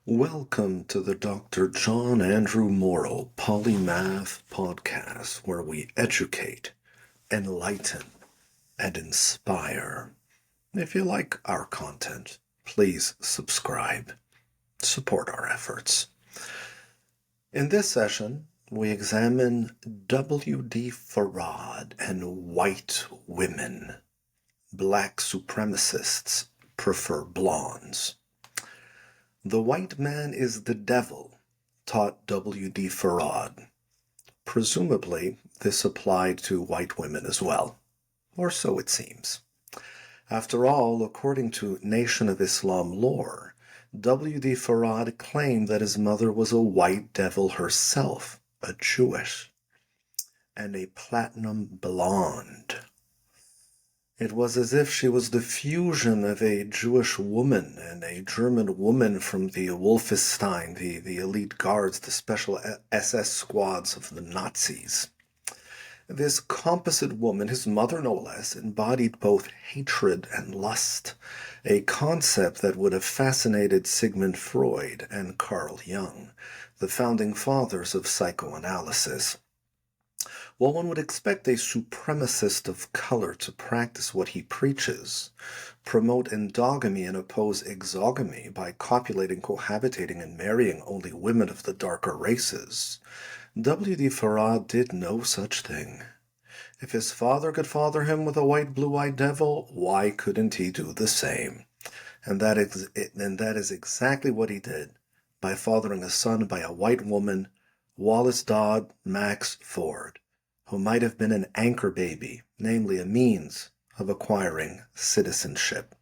Welcome to the Dr. John Andrew Morrow Polymath Podcast, where we educate, enlighten, and inspire. If you like our content, please subscribe. Support our efforts. In this session, we examine W.D. Farad and white women. Black supremacists prefer blondes. The white man is the devil, taught W.D. Farad. Presumably, this applied to white women as well, or so it seems. After all, according to Nation of Islam lore, W.D. Farad claimed that his mother was a white devil herself, a Jewess, and a platinum blonde. It was as if she was the fusion of a Jewish woman and a German woman from the Wolfenstein, the elite guards, the special SS squads of the Nazis. This composite woman, his mother no less, embodied both hatred and lust, a concept that would have fascinated Sigmund Freud and Carl Jung, the founding fathers of psychoanalysis. While one would expect a supremacist of color to practice what he preaches, promote endogamy and oppose exogamy by copulating, cohabitating, and marrying only women of the darker races, W.D. Farad did no such thing. If his father could father him with a white blue-eyed devil, why couldn't he do the same? And that is exactly what he did, by fathering a son by a white woman, Wallace Dodd Max Ford, who might have been an anchor baby, namely a means of acquiring citizenship.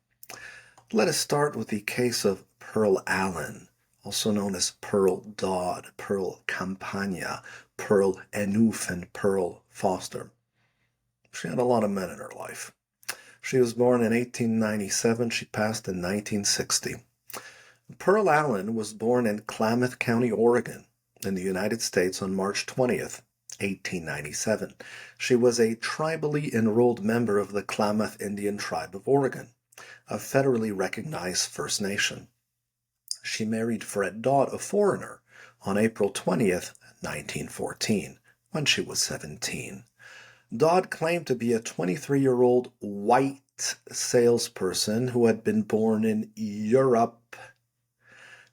Let us start with the case of Pearl Allen, also known as Pearl Dodd, Pearl Campagna, Pearl Enouf, and Pearl Foster. She had a lot of men in her life. She was born in 1897. She passed in 1960. Pearl Allen was born in Klamath County, Oregon, in the United States on March 20th, 1897. She was a tribally enrolled member of the Klamath Indian Tribe of Oregon, a federally recognized First Nation. She married Fred Dodd, a foreigner, on April 20th, 1914, when she was 17. Dodd claimed to be a 23-year-old white salesperson who had been born in Europe.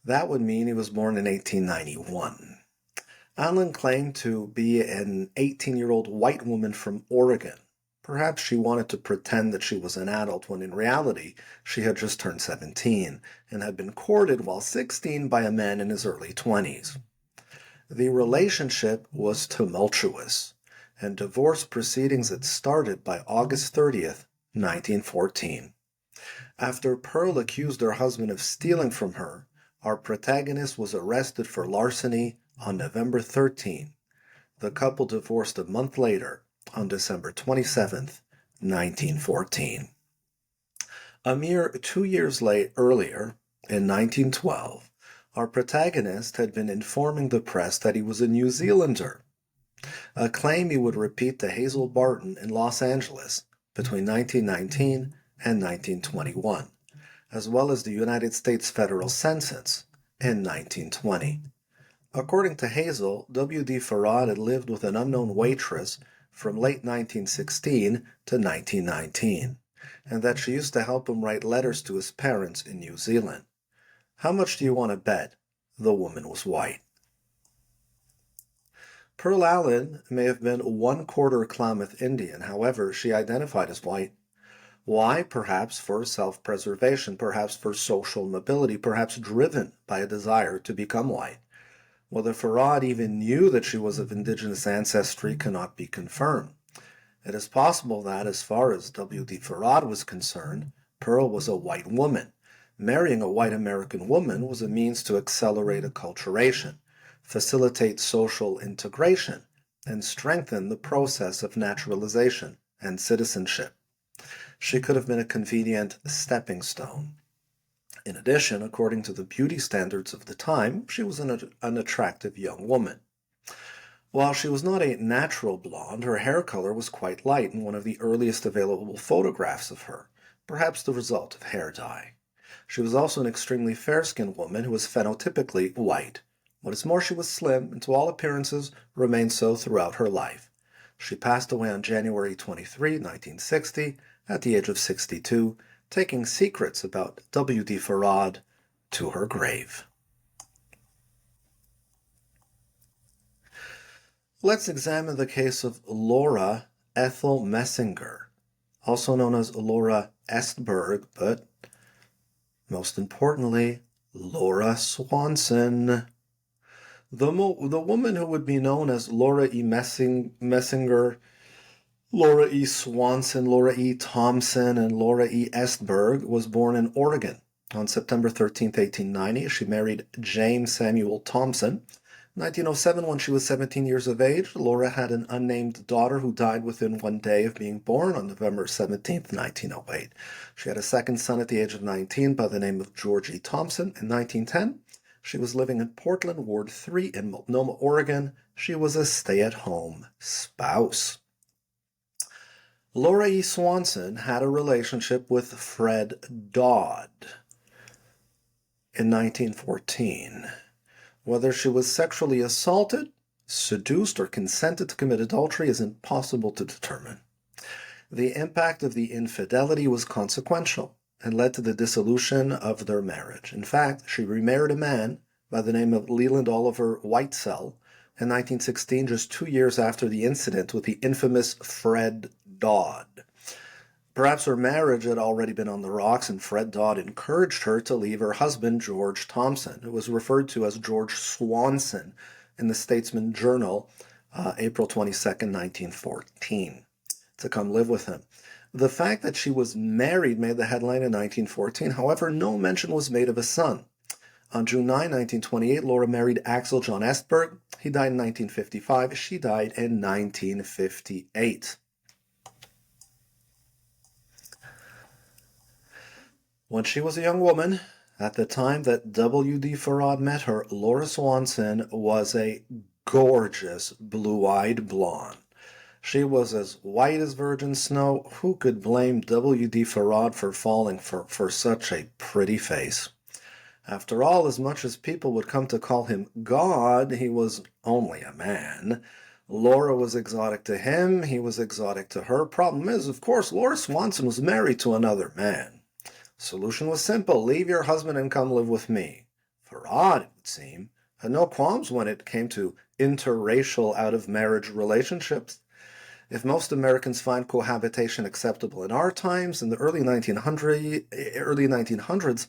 That would mean he was born in 1891. Allen claimed to be an 18-year-old white woman from Oregon. Perhaps she wanted to pretend that she was an adult when in reality she had just turned 17 and had been courted while 16 by a man in his early 20s. The relationship was tumultuous, and divorce proceedings had started by August 30th, 1914. After Pearl accused her husband of stealing from her, our protagonist was arrested for larceny on November 13. The couple divorced a month later, on December 27, 1914. A mere 2 years earlier, in 1912, our protagonist had been informing the press that he was a New Zealander, a claim he would repeat to Hazel Barton in Los Angeles between 1919 and 1921, as well as the United States federal census in 1920. According to Hazel, W.D. Farad had lived with an unknown waitress from late 1916 to 1919, and that she used to help him write letters to his parents in New Zealand. How much do you want to bet the woman was white? Pearl Allen may have been 1/4 Klamath Indian, however, she identified as white. Why? Perhaps for self-preservation, perhaps for social mobility, perhaps driven by a desire to become white. Whether Farad even knew that she was of indigenous ancestry cannot be confirmed. It is possible that, as far as W.D. Farad was concerned, Pearl was a white woman. Marrying a white American woman was a means to accelerate acculturation, facilitate social integration, and strengthen the process of naturalization and citizenship. She could have been a convenient stepping stone. In addition, according to the beauty standards of the time, she was an attractive young woman. While she was not a natural blonde, her hair color was quite light in one of the earliest available photographs of her, perhaps the result of hair dye. She was also an extremely fair-skinned woman who was phenotypically white. What is more, she was slim, and to all appearances remained so throughout her life. She passed away on January 23, 1960, at the age of 62, taking secrets about W.D. Farad to her grave. Let's examine the case of Laura Ethel Messinger, also known as Laura Estberg, but most importantly, Laura Swanson. The woman who would be known as Laura E. Messinger, Laura E. Swanson, Laura E. Thompson, and Laura E. Estberg was born in Oregon on September 13, 1890. She married James Samuel Thompson. In 1907, when she was 17 years of age, Laura had an unnamed daughter who died within one day of being born on November 17, 1908. She had a second son at the age of 19 by the name of George E. Thompson. In 1910, she was living in Portland, Ward 3 in Multnomah, Oregon. She was a stay-at-home spouse. Laura E. Swanson had a relationship with Fred Dodd in 1914. Whether she was sexually assaulted, seduced, or consented to commit adultery is impossible to determine. The impact of the infidelity was consequential and led to the dissolution of their marriage. In fact, she remarried a man by the name of Leland Oliver Whitesell in 1916, just 2 years after the incident with the infamous Fred Dodd. Perhaps her marriage had already been on the rocks, and Fred Dodd encouraged her to leave her husband, George Thompson, who was referred to as George Swanson in the Statesman Journal, April 22, 1914, to come live with him. The fact that she was married made the headline in 1914. However, no mention was made of a son. On June 9, 1928, Laura married Axel John Estberg. He died in 1955. She died in 1958. When she was a young woman, at the time that W.D. Farad met her, Laura Swanson was a gorgeous blue-eyed blonde. She was as white as virgin snow. Who could blame W.D. Farad for falling for such a pretty face? After all, as much as people would come to call him God, he was only a man. Laura was exotic to him, he was exotic to her. Problem is, of course, Laura Swanson was married to another man. Solution was simple: leave your husband and come live with me. Farad, it would seem, had no qualms when it came to interracial out-of-marriage relationships. If most Americans find cohabitation acceptable in our times, in the early 1900s,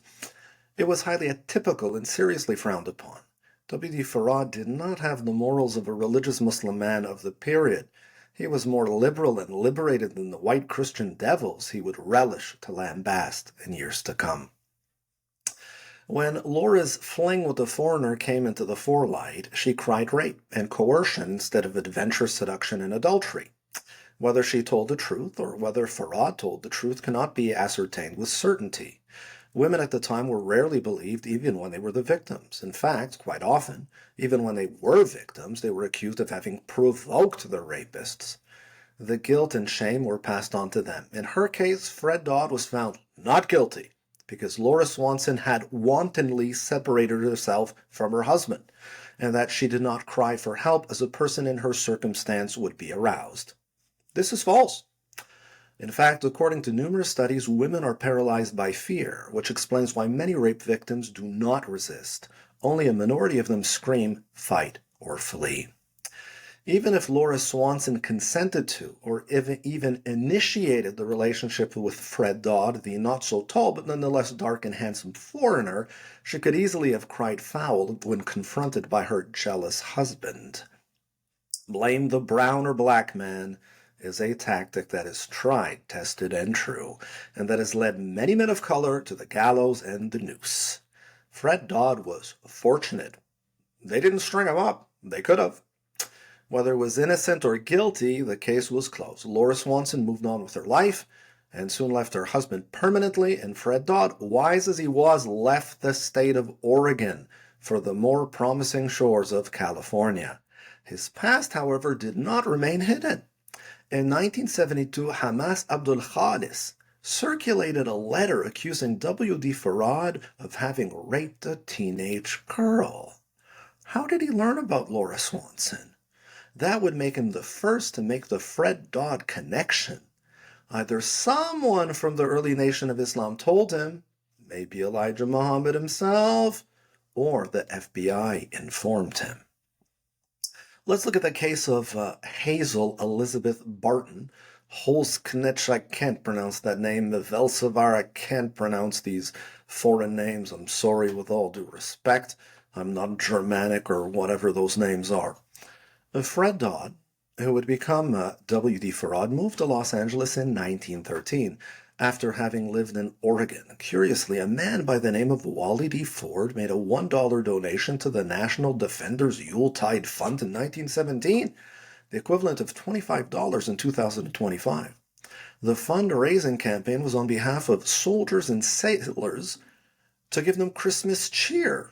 it was highly atypical and seriously frowned upon. W.D. Farad did not have the morals of a religious Muslim man of the period. He was more liberal and liberated than the white Christian devils he would relish to lambast in years to come. When Laura's fling with the foreigner came into the forelight, she cried rape and coercion instead of adventurous seduction and adultery. Whether she told the truth or whether Farad told the truth cannot be ascertained with certainty. Women at the time were rarely believed even when they were the victims. In fact, quite often, even when they were victims, they were accused of having provoked the rapists. The guilt and shame were passed on to them. In her case, Fred Dodd was found not guilty because Laura Swanson had wantonly separated herself from her husband, and that she did not cry for help as a person in her circumstance would be aroused. This is false. In fact, according to numerous studies, women are paralyzed by fear, which explains why many rape victims do not resist. Only a minority of them scream, fight, or flee. Even if Laura Swanson consented to, or even initiated the relationship with Fred Dodd, the not-so-tall but nonetheless dark and handsome foreigner, she could easily have cried foul when confronted by her jealous husband. Blame the brown or black man is a tactic that is tried, tested, and true, and that has led many men of color to the gallows and the noose. Fred Dodd was fortunate. They didn't string him up. They could have. Whether it was innocent or guilty, the case was closed. Laura Swanson moved on with her life and soon left her husband permanently, and Fred Dodd, wise as he was, left the state of Oregon for the more promising shores of California. His past, however, did not remain hidden. In 1972, Hamas Abdul Khalis circulated a letter accusing W.D. Farad of having raped a teenage girl. How did he learn about Laura Swanson? That would make him the first to make the Fred Dodd connection. Either someone from the early Nation of Islam told him, maybe Elijah Muhammad himself, or the FBI informed him. Let's look at the case of Hazel Elizabeth Barton. Holsknitch, I can't pronounce that name. Velsavar, I can't pronounce these foreign names. I'm sorry, with all due respect. I'm not Germanic or whatever those names are. Fred Dodd, who would become W.D. Farad, moved to Los Angeles in 1913 after having lived in Oregon. Curiously, a man by the name of Wally D. Ford made a $1 donation to the National Defenders Yuletide Fund in 1917, the equivalent of $25 in 2025. The fundraising campaign was on behalf of soldiers and sailors to give them Christmas cheer.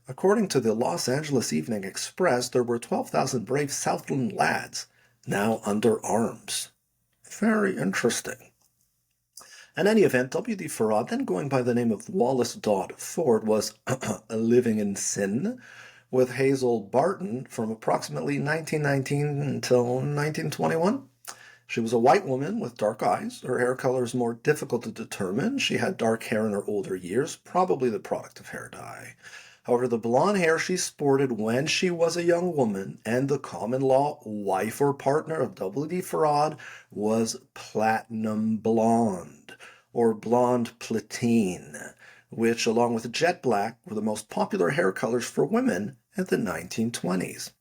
According to the Los Angeles Evening Express, there were 12,000 brave Southland lads now under arms. Very interesting. In any event, W.D. Farad, then going by the name of Wallace Dodd Ford, was living in sin with Hazel Barton from approximately 1919 until 1921. She was a white woman with dark eyes. Her hair color is more difficult to determine. She had dark hair in her older years, probably the product of hair dye. However, the blonde hair she sported when she was a young woman and the common law wife or partner of W.D. Farad was platinum blonde, or blonde platine, which, along with jet black, were the most popular hair colors for women in the 1920s.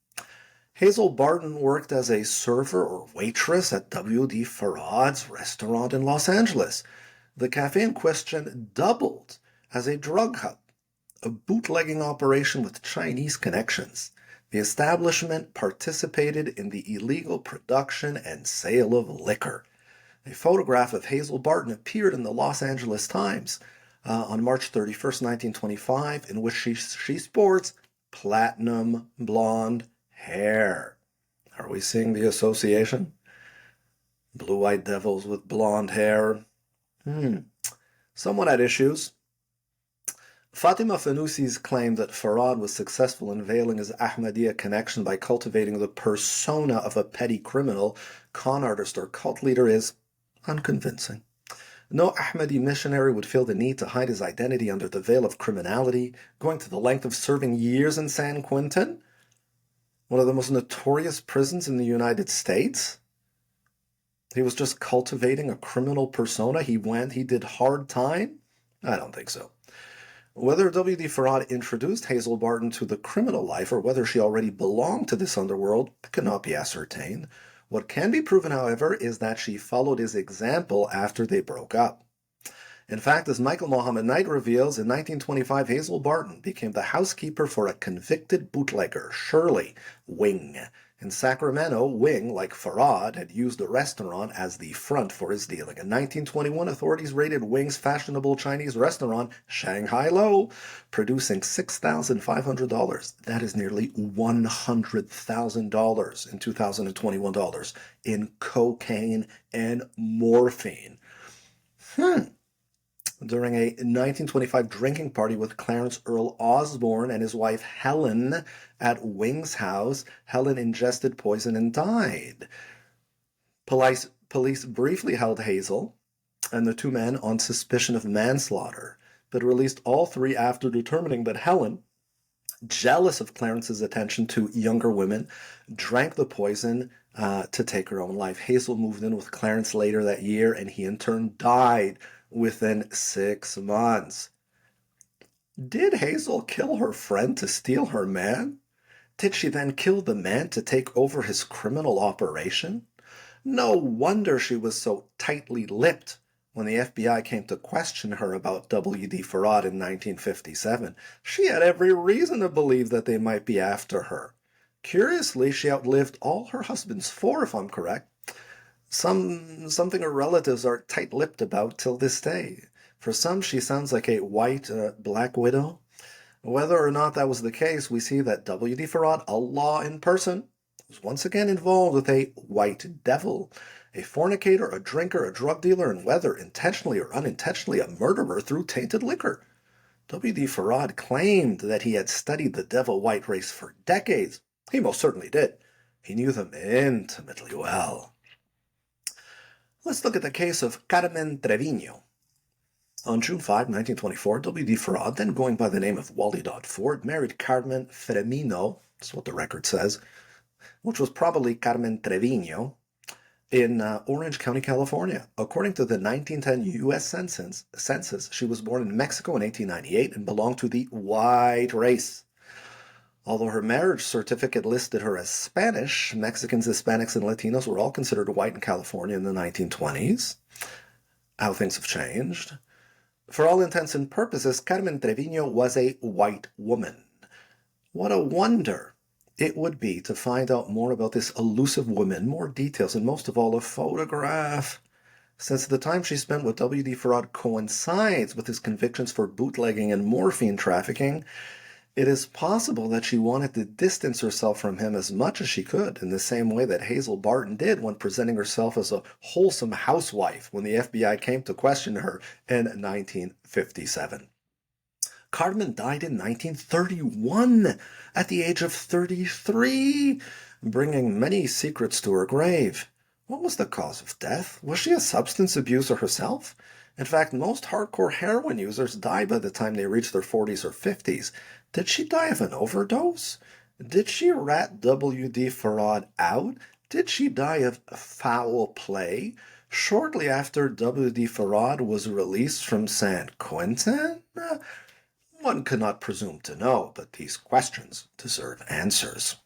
Hazel Barton worked as a server or waitress at W.D. Farad's restaurant in Los Angeles. The cafe in question doubled as a drug hub, a bootlegging operation with Chinese connections. The establishment participated in the illegal production and sale of liquor. A photograph of Hazel Barton appeared in the Los Angeles Times on March 31st, 1925, in which she sports platinum blonde hair. Are we seeing the association? Blue-eyed devils with blonde hair. Someone had issues. Fatima Fanusi's claim that Farad was successful in veiling his Ahmadiyya connection by cultivating the persona of a petty criminal, con artist, or cult leader is unconvincing. No Ahmadi missionary would feel the need to hide his identity under the veil of criminality, going to the length of serving years in San Quentin, one of the most notorious prisons in the United States. He was just cultivating a criminal persona. He did hard time? I don't think so. Whether W.D. Farad introduced Hazel Barton to the criminal life or whether she already belonged to this underworld cannot be ascertained. What can be proven, however, is that she followed his example after they broke up. In fact, as Michael Mohammed Knight reveals, in 1925, Hazel Barton became the housekeeper for a convicted bootlegger, Shirley Wing. In Sacramento, Wing, like Farad, had used the restaurant as the front for his dealing. In 1921, authorities raided Wing's fashionable Chinese restaurant, Shanghai Lo, producing $6,500. That is nearly $100,000 in 2021 dollars in cocaine and morphine. During a 1925 drinking party with Clarence Earl Osborne and his wife Helen at Wing's house, Helen ingested poison and died. Police briefly held Hazel and the two men on suspicion of manslaughter, but released all three after determining that Helen, jealous of Clarence's attention to younger women, drank the poison to take her own life. Hazel moved in with Clarence later that year, and he in turn died within 6 months. Did Hazel kill her friend to steal her man? Did she then kill the man to take over his criminal operation? No wonder she was so tightly lipped when the FBI came to question her about W.D. Farad in 1957. She had every reason to believe that they might be after her. Curiously, she outlived all her husband's 4, if I'm correct. Something her relatives are tight-lipped about till this day. For some, she sounds like a white black widow. Whether or not that was the case, we see that W.D. Farad, Allah in person, was once again involved with a white devil. a fornicator, a drinker, a drug dealer, and whether intentionally or unintentionally a murderer through tainted liquor. W.D. Farad claimed that he had studied the devil white race for decades. He most certainly did. He knew them intimately well. Let's look at the case of Carmen Trevino. On June 5, 1924, W.D. Farad, then going by the name of Wally Dodd Ford, married Carmen Fremino, that's what the record says, which was probably Carmen Trevino, in Orange County, California. According to the 1910 U.S. Census, she was born in Mexico in 1898 and belonged to the white race. Although her marriage certificate listed her as Spanish, Mexicans, Hispanics, and Latinos were all considered white in California in the 1920s. How things have changed. For all intents and purposes, Carmen Trevino was a white woman. What a wonder it would be to find out more about this elusive woman, more details, and most of all, a photograph. Since the time she spent with W.D. Farad coincides with his convictions for bootlegging and morphine trafficking, it is possible that she wanted to distance herself from him as much as she could, in the same way that Hazel Barton did when presenting herself as a wholesome housewife when the FBI came to question her in 1957. Carmen died in 1931 at the age of 33, bringing many secrets to her grave. What was the cause of death? Was she a substance abuser herself? In fact, most hardcore heroin users die by the time they reach their 40s or 50s. Did she die of an overdose? Did she rat W.D. Farad out? Did she die of foul play shortly after W.D. Farad was released from San Quentin? One cannot presume to know, but these questions deserve answers.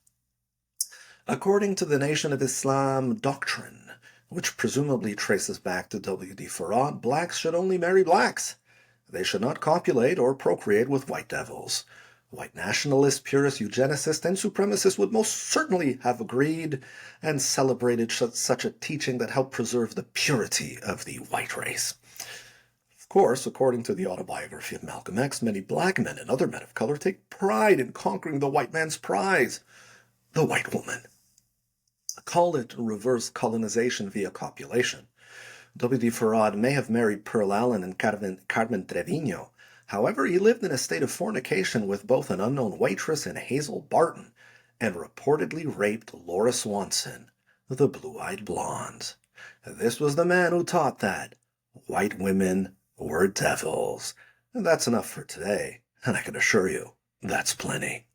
According to the Nation of Islam doctrine, which presumably traces back to W.D. Farad, blacks should only marry blacks. They should not copulate or procreate with white devils. White nationalists, purists, eugenicists, and supremacists would most certainly have agreed and celebrated such a teaching that helped preserve the purity of the white race. Of course, according to the autobiography of Malcolm X, many black men and other men of color take pride in conquering the white man's prize, the white woman. Call it reverse colonization via copulation. W.D. Farad may have married Pearl Allen and Carmen Trevino. However, he lived in a state of fornication with both an unknown waitress and Hazel Barton, and reportedly raped Laura Swanson, the blue-eyed blonde. This was the man who taught that white women were devils. And that's enough for today, and I can assure you, that's plenty.